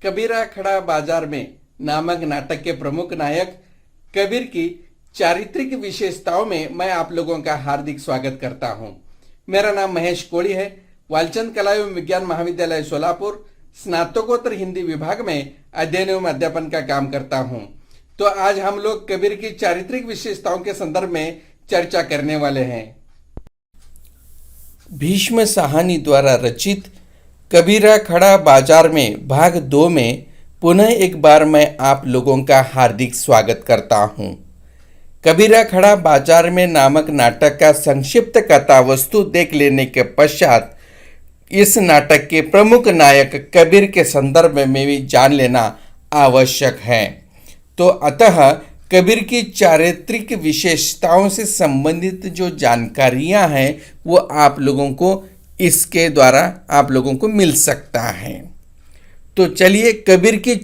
कबीरा खड़ा बाजार में नामक नाटक के प्रमुख नायक कबीर की चारित्रिक विशेषताओं में मैं आप लोगों का हार्दिक स्वागत करता हूं। मेरा नाम महेश कोड़ी है। वालचंद कला एवं विज्ञान महाविद्यालय सोलापुर स्नातकोत्तर हिंदी विभाग में अध्ययन एवं अध्यापन का काम करता हूं। तो आज हम लोग कबीर की चारित्रिक विशेषताओं के संदर्भ में चर्चा करने वाले हैं। भीष्म साहनी द्वारा रचित कबीरा खड़ा बाजार में भाग 2 में पुनः एक बार मैं आप लोगों का हार्दिक स्वागत करता हूं। कबीरा खड़ा बाजार में नामक नाटक का संक्षिप्त कथा वस्तु देख लेने के पश्चात इस नाटक के प्रमुख नायक कबीर के संदर्भ में भी जान लेना आवश्यक है। तो अतः कबीर की चारित्रिक विशेषताओं से संबंधित जो जानकारियां हैं वो आप लोगों को इसके द्वारा आप लोगों को मिल सकता है। तो चलिए कबीर की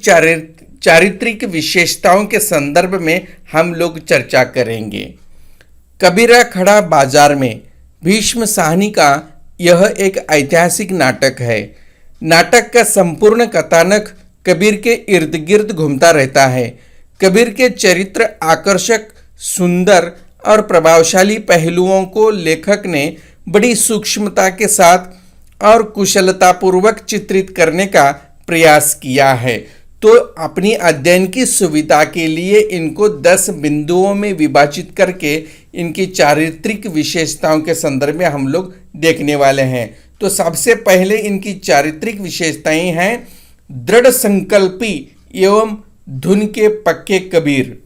चारित्रिक विशेषताओं के संदर्भ में हम लोग चर्चा करेंगे। कबीरा खड़ा बाजार में भीष्म साहनी का यह एक ऐतिहासिक नाटक है। नाटक का संपूर्ण कथानक कबीर के इर्द गिर्द घूमता रहता है। कबीर के चरित्र आकर्षक, सुंदर और प्रभावशाली पहलुओं को लेखक ने बड़ी सूक्ष्मता के साथ और कुशलतापूर्वक चित्रित करने का प्रयास किया है। तो अपनी अध्ययन की सुविधा के लिए इनको 10 बिंदुओं में विभाजित करके इनकी चारित्रिक विशेषताओं के संदर्भ में हम लोग देखने वाले हैं। तो सबसे पहले इनकी चारित्रिक विशेषताएं हैं दृढ़ संकल्पी एवं धुन के पक्के कबीर।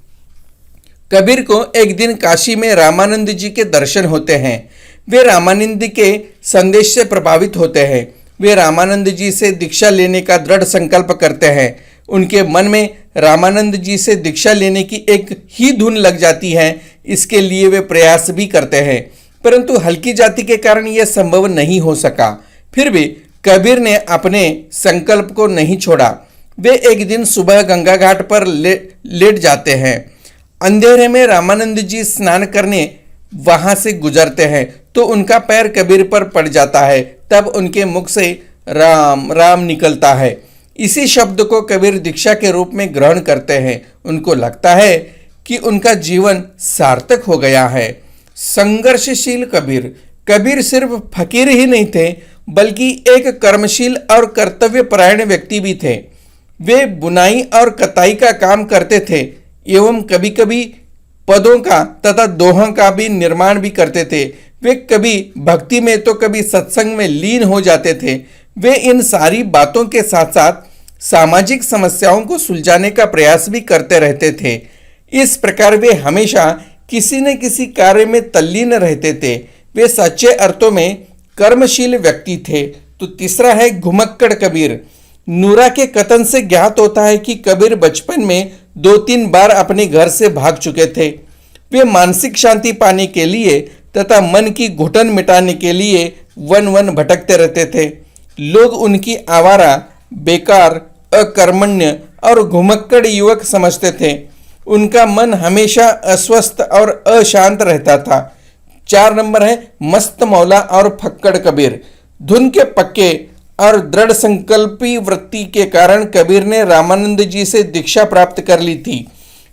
कबीर को एक दिन काशी में रामानंद जी के दर्शन होते हैं। वे रामानंद के संदेश से प्रभावित होते हैं। वे रामानंद जी से दीक्षा लेने का दृढ़ संकल्प करते हैं। उनके मन में रामानंद जी से दीक्षा लेने की एक ही धुन लग जाती है। इसके लिए वे प्रयास भी करते हैं, परंतु हल्की जाति के कारण यह संभव नहीं हो सका। फिर भी कबीर ने अपने संकल्प को नहीं छोड़ा। वे एक दिन सुबह गंगा घाट पर लेट जाते हैं। अंधेरे में रामानंद जी स्नान करने वहां से गुजरते हैं तो उनका पैर कबीर पर पड़ जाता है। तब उनके मुख से राम राम निकलता है। इसी शब्द को कबीर दीक्षा के रूप में ग्रहण करते हैं। उनको लगता है कि उनका जीवन सार्थक हो गया है। संघर्षशील कबीर। कबीर सिर्फ फकीर ही नहीं थे बल्कि एक कर्मशील और कर्तव्यपरायण व्यक्ति भी थे। वे बुनाई और कताई का काम करते थे एवं कभी कभी पदों का तथा दोहों का भी निर्माण भी करते थे। वे कभी भक्ति में तो कभी सत्संग में लीन हो जाते थे। वे इन सारी बातों के साथ साथ सामाजिक समस्याओं को सुलझाने का प्रयास भी करते रहते थे। इस प्रकार वे हमेशा किसी न किसी कार्य में तल्लीन रहते थे। वे सच्चे अर्थों में कर्मशील व्यक्ति थे। तो तीसरा है घुमक्कड़ कबीर। नूरा के कथन से ज्ञात होता है कि कबीर बचपन में 2-3 बार अपने घर से भाग चुके थे। वे मानसिक शांति पाने के लिए तथा मन की घुटन मिटाने के लिए वन वन भटकते रहते थे। लोग उनकी आवारा, बेकार, अकर्मण्य और घुमक्कड़ युवक समझते थे। उनका मन हमेशा अस्वस्थ और अशांत रहता था। 4 नंबर है मस्त मौला और फक्कड़ कबीर। धुन के पक्के और दृढ़ संकल्पी वृत्ति के कारण कबीर ने रामानंद जी से दीक्षा प्राप्त कर ली थी।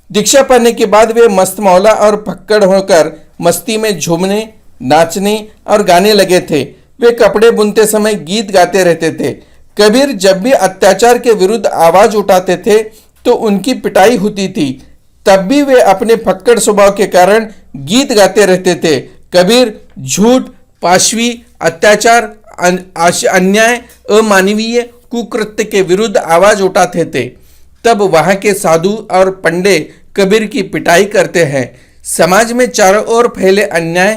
दीक्षा पाने के बाद वे मस्त मौला और फक्कड़ होकर मस्ती में झूमने, नाचने और गाने लगे थे। वे कपड़े बुनते समय गीत गाते रहते थे। कबीर जब भी अत्याचार के विरुद्ध आवाज उठाते थे तो उनकी पिटाई होती थी। तब भी वे अपने फक्कड़ स्वभाव के कारण गीत गाते रहते थे। कबीर झूठ, पाशवी, अत्याचार, अन्याय, अमानवीय कुकृत्य के विरुद्ध आवाज उठाते थे। तब वहां के साधु और पंडे कबीर की पिटाई करते हैं। समाज में चारों ओर फैले अन्याय,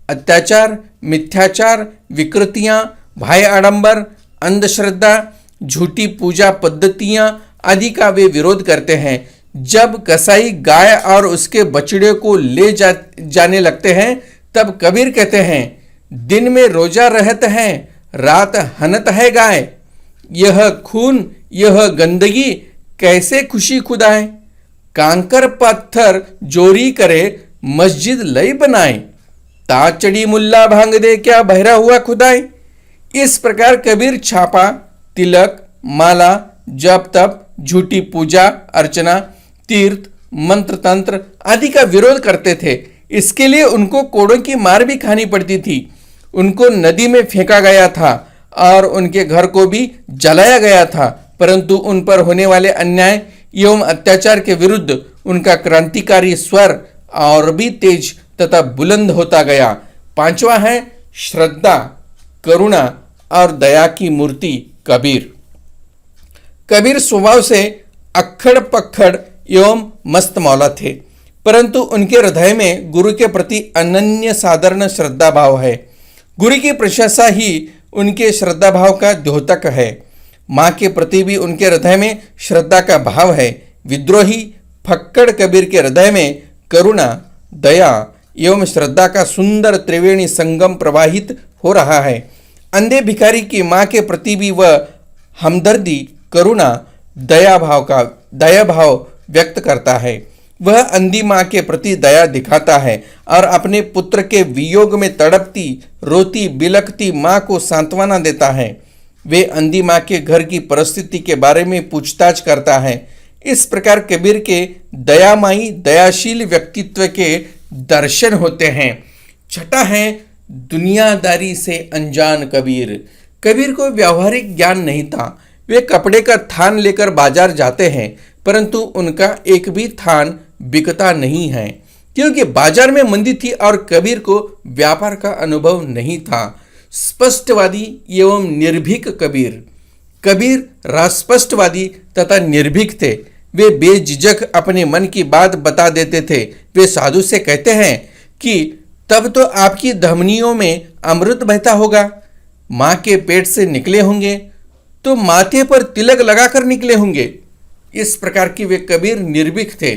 अत्याचार, मिथ्याचार, विकृतियां, भाई आडंबर, अंधश्रद्धा, झूठी पूजा पद्धतियां आदि का वे विरोध करते हैं। जब कसाई गाय और उसके बछड़े को ले जाने लगते हैं तब कबीर कहते हैं, दिन में रोजा रहत है, रात हनत है गाय। यह खून, यह गंदगी कैसे खुशी खुदाए। कांकर पत्थर जोरी करे, मस्जिद लई बनाए। ताचड़ी मुल्ला भांग दे, क्या बहरा हुआ खुदाए। इस प्रकार कबीर छापा, तिलक, माला, जप तप, झूठी पूजा अर्चना, तीर्थ, मंत्र तंत्र आदि का विरोध करते थे। इसके लिए उनको कोड़ों की मार भी खानी पड़ती थी। उनको नदी में फेंका गया था और उनके घर को भी जलाया गया था। परंतु उन पर होने वाले अन्याय एवं अत्याचार के विरुद्ध उनका क्रांतिकारी स्वर और भी तेज तथा बुलंद होता गया। पांचवा है श्रद्धा, करुणा और दया की मूर्ति कबीर। कबीर स्वभाव से अक्खड़ पक्खड़ एवं मस्त मौला थे, परंतु उनके हृदय में गुरु के प्रति अनन्य साधारण श्रद्धा भाव है। गुरु की प्रशंसा ही उनके श्रद्धा भाव का द्योतक है। माँ के प्रति भी उनके हृदय में श्रद्धा का भाव है। विद्रोही फक्कड़ कबीर के हृदय में करुणा, दया एवं श्रद्धा का सुंदर त्रिवेणी संगम प्रवाहित हो रहा है। अंधे भिखारी की माँ के प्रति भी वह हमदर्दी, करुणा, दया भाव व्यक्त करता है। वह अंधी माँ के प्रति दया दिखाता है और अपने पुत्र के वियोग में तड़पती, रोती, बिलखती माँ को सांत्वना देता है। वे अंधी माँ के घर की परिस्थिति के बारे में पूछताछ करता है। इस प्रकार कबीर के दयामयी, दयाशील व्यक्तित्व के दर्शन होते हैं। छठा है दुनियादारी से अनजान कबीर। कबीर को व्यावहारिक ज्ञान नहीं था। वे कपड़े का थान लेकर बाजार जाते हैं, परंतु उनका एक भी थान बिकता नहीं है, क्योंकि बाजार में मंदी थी और कबीर को व्यापार का अनुभव नहीं था। स्पष्टवादी एवं निर्भीक कबीर। कबीर रास्पष्टवादी तथा निर्भीक थे। वे बेझिझक अपने मन की बात बता देते थे। वे साधु से कहते हैं कि तब तो आपकी धमनियों में अमृत बहता होगा, माँ के पेट से निकले होंगे तो माथे पर तिलक लगाकर निकले होंगे। इस प्रकार की वे कबीर निर्भीक थे।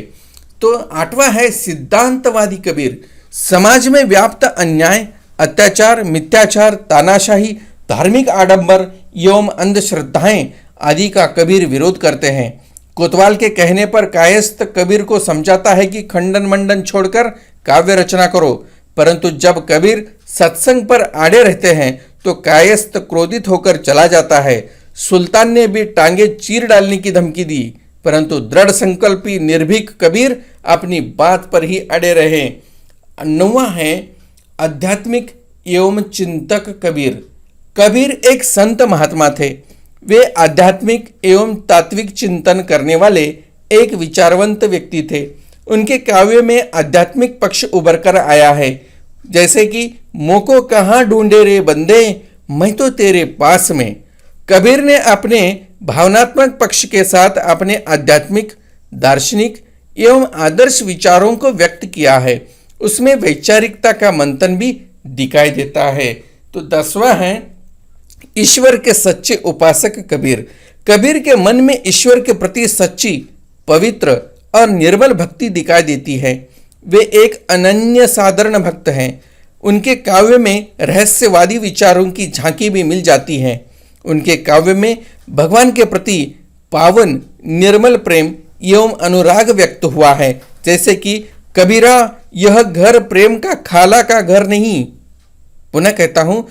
तो आठवां है सिद्धांतवादी कबीर। समाज में व्याप्त अन्याय, अत्याचार, मिथ्याचार, तानाशाही, धार्मिक आडंबर एवं अंधश्रद्धाएं आदि का कबीर विरोध करते हैं। कोतवाल के कहने पर कायस्थ कबीर को समझाता है कि खंडन मंडन छोड़कर काव्य रचना करो, परंतु जब कबीर सत्संग पर आड़े रहते हैं तो कायस्थ क्रोधित होकर चला जाता है। सुल्तान ने भी टांगे चीर डालने की धमकी दी, परंतु दृढ़ संकल्पी निर्भीक कबीर अपनी बात पर ही अड़े रहे। नौवां है आध्यात्मिक एवं चिंतक कबीर। कबीर एक संत महात्मा थे। वे आध्यात्मिक एवं तात्विक चिंतन करने वाले एक विचारवंत व्यक्ति थे। उनके काव्य में आध्यात्मिक पक्ष उभर कर आया है, जैसे कि मोको कहाँ ढूंढे रे बंदे, मैं तो तेरे पास में। कबीर ने अपने भावनात्मक पक्ष के साथ अपने आध्यात्मिक, दार्शनिक एवं आदर्श विचारों को व्यक्त किया है। उसमें वैचारिकता का मंथन भी दिखाई देता है। तो 10वां है ईश्वर के सच्चे उपासक कबीर। कबीर के मन में ईश्वर के प्रति सच्ची, पवित्र और निर्मल भक्ति दिखाई देती है। वे एक अनन्य साधारण भक्त हैं। उनके काव्य में रहस्यवादी विचारों की झांकी भी मिल जाती है। उनके काव्य में भगवान के प्रति पावन निर्मल प्रेम एवं अनुराग व्यक्त हुआ है, जैसे कि कबीरा यह घर प्रेम का खाला का घर नहीं। पुनः कहता हूं,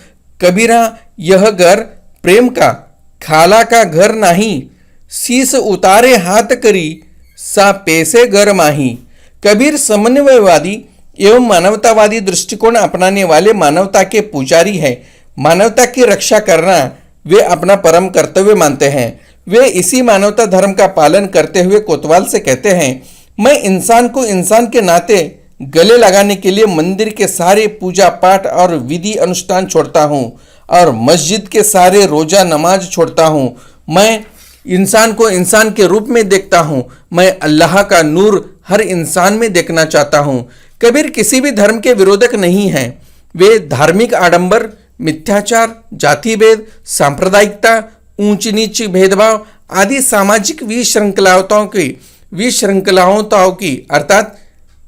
कबीरा यह घर प्रेम का खाला का घर नहीं, शीस उतारे हाथ करी सा पैसे घर माही। कबीर समन्वयवादी एवं मानवतावादी दृष्टिकोण अपनाने वाले मानवता के पुजारी हैं। मानवता की रक्षा करना वे अपना परम कर्तव्य मानते हैं। वे इसी मानवता धर्म का पालन करते हुए कोतवाल से कहते हैं, मैं इंसान को इंसान के नाते गले लगाने के लिए मंदिर के सारे पूजा पाठ और विधि अनुष्ठान छोड़ता हूँ और मस्जिद के सारे रोजा नमाज छोड़ता हूँ। मैं इंसान को इंसान के रूप में देखता हूँ। मैं अल्लाह का नूर हर इंसान में देखना चाहता हूँ। कबीर किसी भी धर्म के विरोधक नहीं हैं। वे धार्मिक आडंबर, मिथ्याचार, जाति भेद, सांप्रदायिकता, ऊंच नीच भेदभाव आदि सामाजिक विशृंखलाओं की अर्थात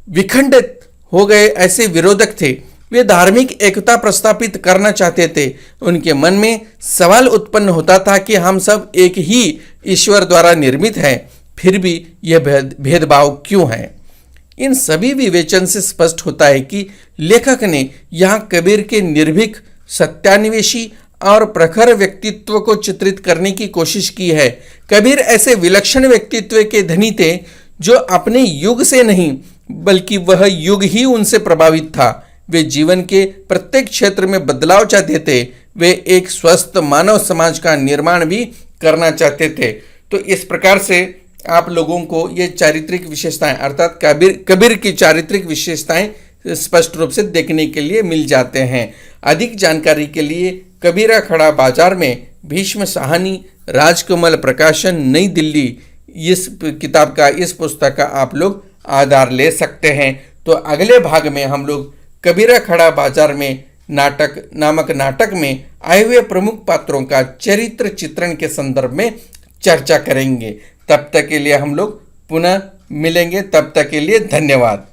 विखंडित हो गए ऐसे विरोधक थे। वे धार्मिक एकता प्रस्थापित करना चाहते थे। उनके मन में सवाल उत्पन्न होता था कि हम सब एक ही ईश्वर द्वारा निर्मित हैं, फिर भी यह भेदभाव क्यों है। इन सभी विवेचन से स्पष्ट होता है कि लेखक ने यहाँ कबीर के निर्भीक, सत्यान्वेषी और प्रखर व्यक्तित्व को चित्रित करने की कोशिश की है। कबीर ऐसे विलक्षण व्यक्तित्व के धनी थे जो अपने युग से नहीं बल्कि वह युग ही उनसे प्रभावित था। वे जीवन के प्रत्येक क्षेत्र में बदलाव चाहते थे। वे एक स्वस्थ मानव समाज का निर्माण भी करना चाहते थे। तो इस प्रकार से आप लोगों को ये चारित्रिक विशेषताएं अर्थात कबीर की चारित्रिक विशेषताएं स्पष्ट रूप से देखने के लिए मिल जाते हैं। अधिक जानकारी के लिए कबीरा खड़ा बाजार में भीष्म साहनी राजकमल प्रकाशन नई दिल्ली इस किताब का इस पुस्तक का आप लोग आधार ले सकते हैं। तो अगले भाग में हम लोग कबीरा खड़ा बाजार में नामक नाटक में आए हुए प्रमुख पात्रों का चरित्र चित्रण के संदर्भ में चर्चा करेंगे। तब तक के लिए हम लोग पुनः मिलेंगे। तब तक के लिए धन्यवाद।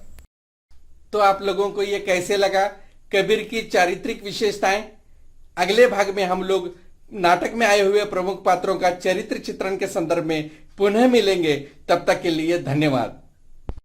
तो आप लोगों को ये कैसे लगा कबीर की चारित्रिक विशेषताएं? अगले भाग में हम लोग नाटक में आए हुए प्रमुख पात्रों का चरित्र चित्रण के संदर्भ में पुनः मिलेंगे। तब तक के लिए धन्यवाद।